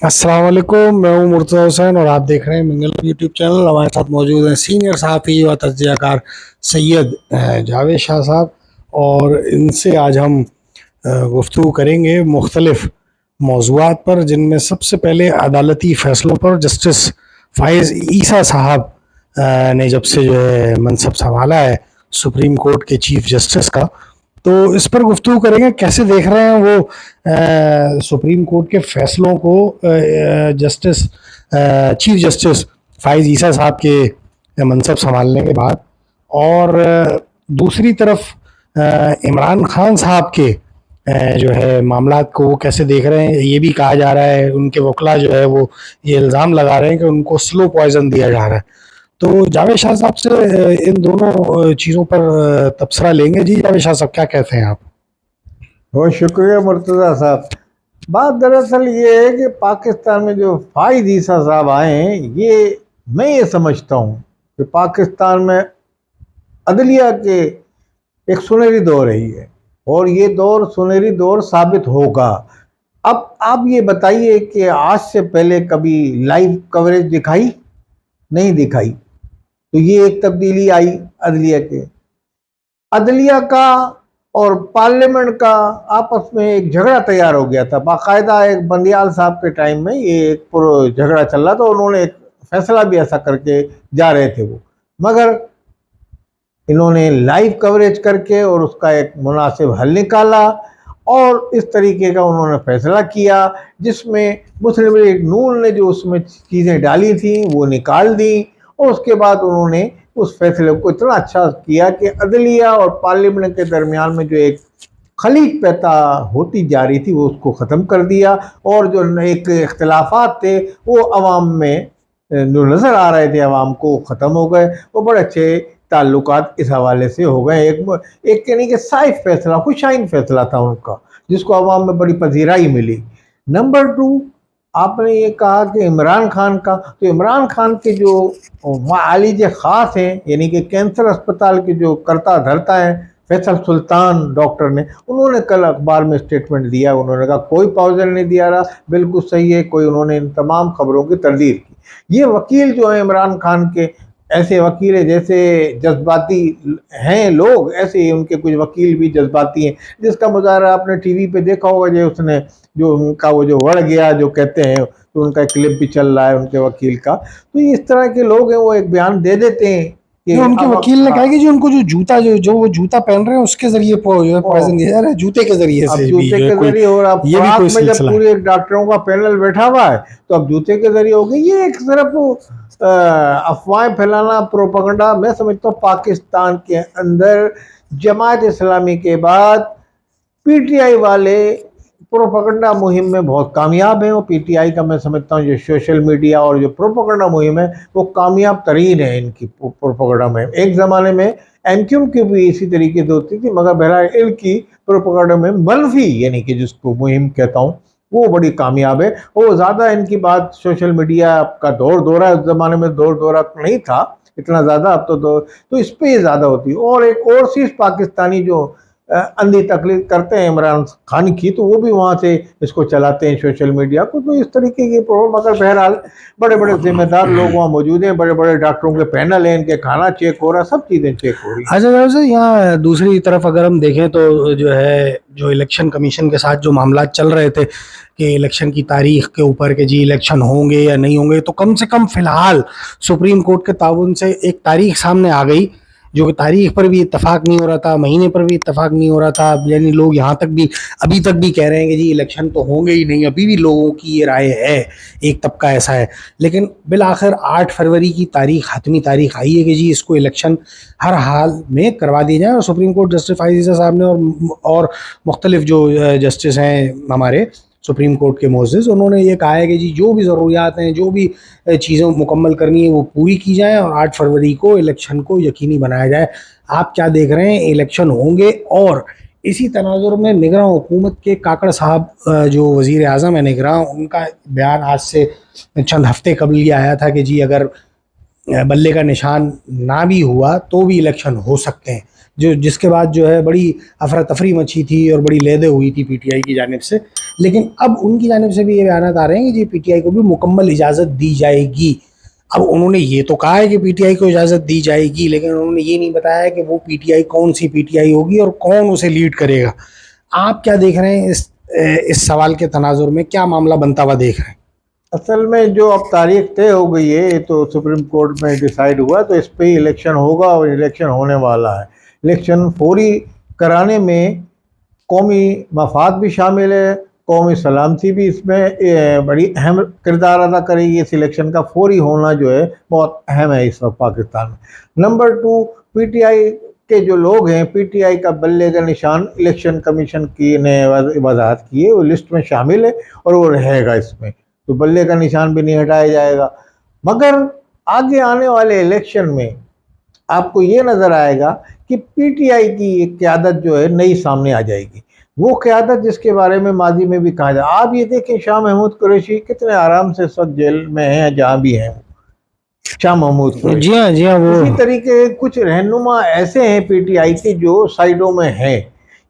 अस्सलाम वालेकुम, मैं हूं मुर्तज़ा हुसैन और आप देख रहे हैं मंगल यूट्यूब चैनल। हमारे साथ मौजूद हैं सीनियर सहाफ़ी व तज्ज़ियाकार सैयद जावेद शाह साहब, और इनसे आज हम गुफ्तगू करेंगे मुख्तलिफ़ मौज़ूआत पर, जिनमें सबसे पहले अदालती फ़ैसलों पर। जस्टिस फ़ाइज़ ईसा साहब ने जब से जो है मनसब संभाला है सुप्रीम कोर्ट के चीफ़ जस्टिस का, तो इस पर गुफ्तगू करेंगे कैसे देख रहे हैं वो सुप्रीम कोर्ट के फैसलों को। जस्टिस चीफ जस्टिस फ़ाइज़ ईसा साहब के मनसब संभालने के बाद, और दूसरी तरफ इमरान खान साहब के जो है मामलात को वो कैसे देख रहे हैं। ये भी कहा जा रहा है, उनके वकला जो है वो ये इल्ज़ाम लगा रहे हैं कि उनको स्लो पॉइजन दिया जा रहा है। तो जावेद शाह साहब से इन दोनों चीज़ों पर तबसरा लेंगे। जी जावेद शाह साहब, क्या कहते हैं आप? बहुत शुक्रिया मुर्तज़ा साहब। बात दरअसल ये है कि पाकिस्तान में जो फ़ाइज़ ईसा साहब आए हैं, मैं ये समझता हूँ कि पाकिस्तान में अदलिया के एक सुनहरी दौर है ये, और ये दौर सुनहरी दौर साबित होगा। अब आप ये बताइए कि आज से पहले कभी लाइव कवरेज दिखाई नहीं दिखाई, तो ये एक तब्दीली आई अदलिया का और पार्लियामेंट का आपस में एक झगड़ा तैयार हो गया था। बाकायदा एक बंदियाल साहब के टाइम में ये एक पूरा झगड़ा चल रहा था, उन्होंने एक फैसला भी ऐसा करके जा रहे थे वो, मगर इन्होंने लाइव कवरेज करके और उसका एक मुनासिब हल निकाला, और इस तरीके का उन्होंने फैसला किया जिसमें मुस्लिम लीग नून ने जो उसमें चीज़ें डाली थी वो निकाल दी, और उसके बाद उन्होंने उस फैसले को इतना अच्छा किया कि अदलिया और पार्लियामेंट के दरमियान में जो एक खलीज पैदा होती जा रही थी वो उसको ख़त्म कर दिया, और जो एक इख्तलाफात थे वो अवाम में जो नज़र आ रहे थे अवाम को, ख़त्म हो गए। वो बड़े अच्छे ताल्लुकात इस हवाले से हो गए। एक यानी कि साइफ फैसला, खुशाइन फैसला था उनका, जिसको अवाम में बड़ी पजीराई मिली। नंबर 2, आपने ये कहा कि इमरान खान का, तो इमरान खान के जो मालिज ख़ास हैं, यानी कि कैंसर अस्पताल के जो करता धरता है फैसल सुल्तान डॉक्टर ने, उन्होंने कल अखबार में स्टेटमेंट दिया। उन्होंने कहा कोई पॉइजन नहीं दिया रहा, बिल्कुल सही है, कोई, उन्होंने इन तमाम खबरों की तरदीद की। ये वकील जो है इमरान खान के, ऐसे वकील है जैसे जज्बाती हैं लोग, ऐसे ही उनके कुछ वकील भी जज्बाती हैं, जिसका मुजाहरा आपने टीवी पे देखा होगा। जो उसने जो उनका वो जो वड़ गया जो कहते हैं, तो उनका क्लिप भी चल रहा है उनके वकील का। तो इस तरह के लोग हैं, वो एक बयान दे देते हैं कि उनके वकील ने कहा कि जो उनको जो जूता जो वो जूता पहन रहे हैं उसके जरिए पॉइजन दिया जा रहा है, जूते के जरिए अब से भी जूते के जरिए, और अब ये भी कोई में जब सिलसिला है। पूरे डॉक्टरों का पैनल बैठा हुआ है तो अब जूते के जरिए हो गई। ये एक सिर्फ अफवाहें फैलाना, प्रोपेगेंडा। मैं समझता हूँ पाकिस्तान के अंदर जमात इस्लामी के बाद पीटीआई वाले प्रोपेगेंडा मुहिम में बहुत कामयाब है। और पीटीआई का मैं समझता हूँ जो सोशल मीडिया और जो प्रोपेगेंडा मुहिम है वो कामयाब तरीन है इनकी प्रोपेगेंडा में। एक ज़माने में एमक्यूएम की भी इसी तरीके से होती थी, मगर बहरहाल इनकी प्रोपेगेंडा में मनफी, यानी कि जिसको मुहिम कहता हूँ, वो बड़ी कामयाब है। और ज़्यादा इनकी बात सोशल मीडिया का दौर दौरा, उस ज़माने में दौर दौरा नहीं था इतना ज़्यादा, अब तो इस पर ज़्यादा होती है। और एक और चीज़, पाकिस्तानी जो अंधी तकलीफ करते हैं इमरान खान की, तो वो भी वहाँ से इसको चलाते हैं सोशल मीडिया को। तो इस तरीके की प्रॉब्लम, मगर बहरहाल बड़े बड़े जिम्मेदार लोग वहाँ मौजूद हैं, बड़े बड़े डॉक्टरों के पैनल हैं, इनके खाना चेक हो रहा, सब चीज़ें चेक हो रही। अच्छा सर, यहाँ दूसरी तरफ अगर हम देखें तो जो है जो इलेक्शन कमीशन के साथ जो मामला चल रहे थे कि इलेक्शन की तारीख के ऊपर कि जी इलेक्शन होंगे या नहीं होंगे, तो कम से कम फ़िलहाल सुप्रीम कोर्ट के ताउन से एक तारीख सामने आ गई, जो कि तारीख पर भी इत्तेफाक नहीं हो रहा था, महीने पर भी इत्तेफाक नहीं हो रहा था। यानी लोग यहाँ तक भी अभी तक भी कह रहे हैं कि जी इलेक्शन तो होंगे ही नहीं। अभी भी लोगों की ये राय है, एक तबका ऐसा है। लेकिन बिल आखिर 8 फरवरी की तारीख, हतमी तारीख आई है कि जी इसको इलेक्शन हर हाल में करवा दिया जाए। और सुप्रीम कोर्ट जस्टिस फ़ाइज़ ईसा साहब ने और मुख्तलिफ जो जस्टिस हैं हमारे सुप्रीम कोर्ट के मोअज़्ज़िज़, उन्होंने ये कहा है कि जी जो भी ज़रूरियात हैं, जो भी चीज़ें मुकम्मल करनी है वो पूरी की जाएँ और 8 फरवरी को इलेक्शन को यकीनी बनाया जाए। आप क्या देख रहे हैं, इलेक्शन होंगे? और इसी तनाज़ुर में निगरां हुकूमत के काकड़ साहब जो वज़ीर आज़म है निगरां, उनका बयान आज से चंद हफ़्ते कबल ये आया था कि जी अगर बल्ले का निशान ना भी हुआ तो भी इलेक्शन हो सकते हैं। جس کے بعد جو ہے بڑی افراتفری مچی تھی اور بڑی لیدے ہوئی تھی پی ٹی آئی کی جانب سے. لیکن اب ان کی جانب سے بھی یہ بیانات آ رہے ہیں کہ جی پی ٹی آئی کو بھی مکمل اجازت دی جائے گی. اب انہوں نے یہ تو کہا ہے کہ پی ٹی آئی کو اجازت دی جائے گی، لیکن انہوں نے یہ نہیں بتایا کہ وہ پی ٹی آئی کون سی پی ٹی آئی ہوگی اور کون اسے لیڈ کرے گا. آپ کیا دیکھ رہے ہیں اس سوال کے تناظر میں، کیا معاملہ بنتا ہوا دیکھ رہے ہیں؟ اصل میں جو اب تاریخ طے ہو گئی ہے تو سپریم کورٹ میں ڈیسائیڈ ہوا تو اس پہ الیکشن ہوگا اور الیکشن ہونے والا ہے. الیکشن فوری کرانے میں قومی مفاد بھی شامل ہے، قومی سلامتی بھی اس میں بڑی اہم کردار ادا کرے گی. اس الیکشن کا فوری ہونا جو ہے بہت اہم ہے اس وقت پاکستان میں. نمبر 2، پی ٹی آئی کے جو لوگ ہیں، پی ٹی آئی کا بلے کا نشان الیکشن کمیشن کی نے وضاحت کی ہے، وہ لسٹ میں شامل ہے اور وہ رہے گا اس میں، تو بلے کا نشان بھی نہیں ہٹایا جائے گا. مگر آگے آنے والے الیکشن میں آپ کو یہ نظر آئے گا کہ پی ٹی آئی کی ایک قیادت جو ہے نئی سامنے آ جائے گی. وہ قیادت جس کے بارے میں ماضی میں بھی کہا جائے. آپ یہ دیکھیں شاہ محمود قریشی کتنے آرام سے اس وقت جیل میں ہیں، جہاں بھی ہیں شاہ محمود قریشی. جی ہاں جی ہاں، وہ اسی طریقے کچھ رہنما ایسے ہیں پی ٹی آئی کے جو سائڈوں میں ہیں.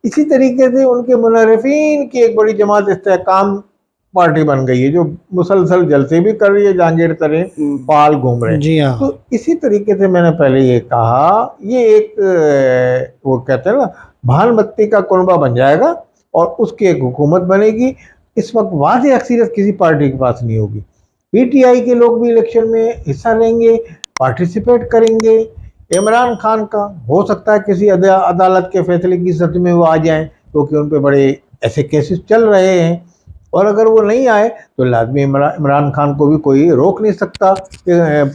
اسی طریقے سے ان کے منحرفین کی ایک بڑی جماعت استحکام پارٹی بن گئی ہے جو مسلسل جلسے بھی کر رہی ہے، جہانگیر ترین فعال گھوم رہے ہیں. جی ہاں. تو اسی طریقے سے میں نے پہلے یہ کہا، یہ ایک وہ کہتے ہیں نا بھان بتی کا کنبہ بن جائے گا اور اس کی ایک حکومت بنے گی. اس وقت واضح اکثریت کسی پارٹی کے پاس نہیں ہوگی. پی ٹی آئی کے لوگ بھی الیکشن میں حصہ لیں گے، پارٹیسپیٹ کریں گے. عمران خان کا ہو سکتا ہے کسی عدالت کے فیصلے کی سطح میں وہ آ جائیں، کیونکہ ان پہ بڑے ایسے کیسز چل رہے ہیں، اور اگر وہ نہیں آئے تو لازمی عمران خان کو بھی کوئی روک نہیں سکتا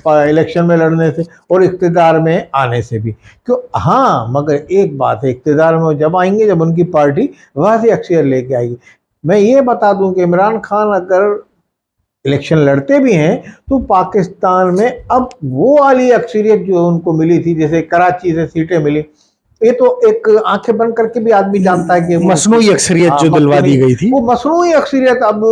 الیکشن میں لڑنے سے اور اقتدار میں آنے سے بھی. ہاں مگر ایک بات ہے، اقتدار میں جب آئیں گے جب ان کی پارٹی واضح اکثریت لے کے آئے گی. میں یہ بتا دوں کہ عمران خان اگر الیکشن لڑتے بھی ہیں تو پاکستان میں اب وہ والی اکثریت جو ان کو ملی تھی، جیسے کراچی سے سیٹیں ملی، یہ تو ایک آنکھیں بند کر کے بھی آدمی جانتا ہے کہ مصنوعی اکثریت جو دلوا دی گئی تھی، وہ مصنوعی اکثریت اب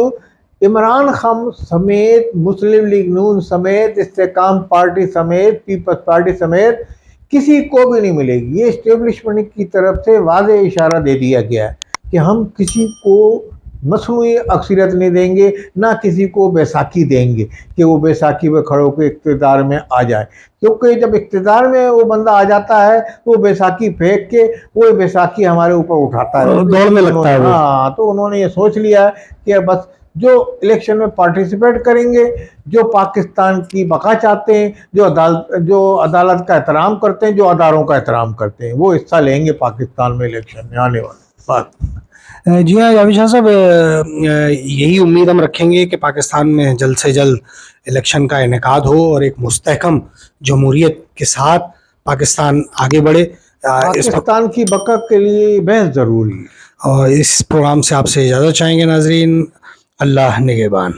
عمران خان سمیت، مسلم لیگ نون سمیت، استحکام پارٹی سمیت، پیپلز پارٹی سمیت کسی کو بھی نہیں ملے گی. یہ اسٹیبلشمنٹ کی طرف سے واضح اشارہ دے دیا گیا ہے کہ ہم کسی کو مصنوعی اکثریت نہیں دیں گے، نہ کسی کو بیساکھی دیں گے کہ وہ بیساکھی میں کھڑے ہو کے اقتدار میں آ جائے. کیونکہ جب اقتدار میں وہ بندہ آ جاتا ہے تو وہ بیساکھی پھینک کے وہ بیساکھی ہمارے اوپر اٹھاتا ہے، دوڑنے لگتا ہے. ہاں، تو انہوں نے یہ سوچ لیا ہے کہ بس جو الیکشن میں پارٹیسپیٹ کریں گے، جو پاکستان کی بقا چاہتے ہیں، جو عدالت کا احترام کرتے ہیں، جو اداروں کا احترام کرتے ہیں، وہ حصہ لیں گے پاکستان میں الیکشن میں آنے والے. بات جی ہاں جاوید شاہ صاحب، یہی امید ہم رکھیں گے کہ پاکستان میں جلد سے جلد الیکشن کا انعقاد ہو اور ایک مستحکم جمہوریت کے ساتھ پاکستان آگے بڑھے. پاکستان کی بقا کے لیے بہت ضروری ہے. اور اس پروگرام سے آپ سے اجازت چاہیں گے ناظرین. اللہ نگہبان.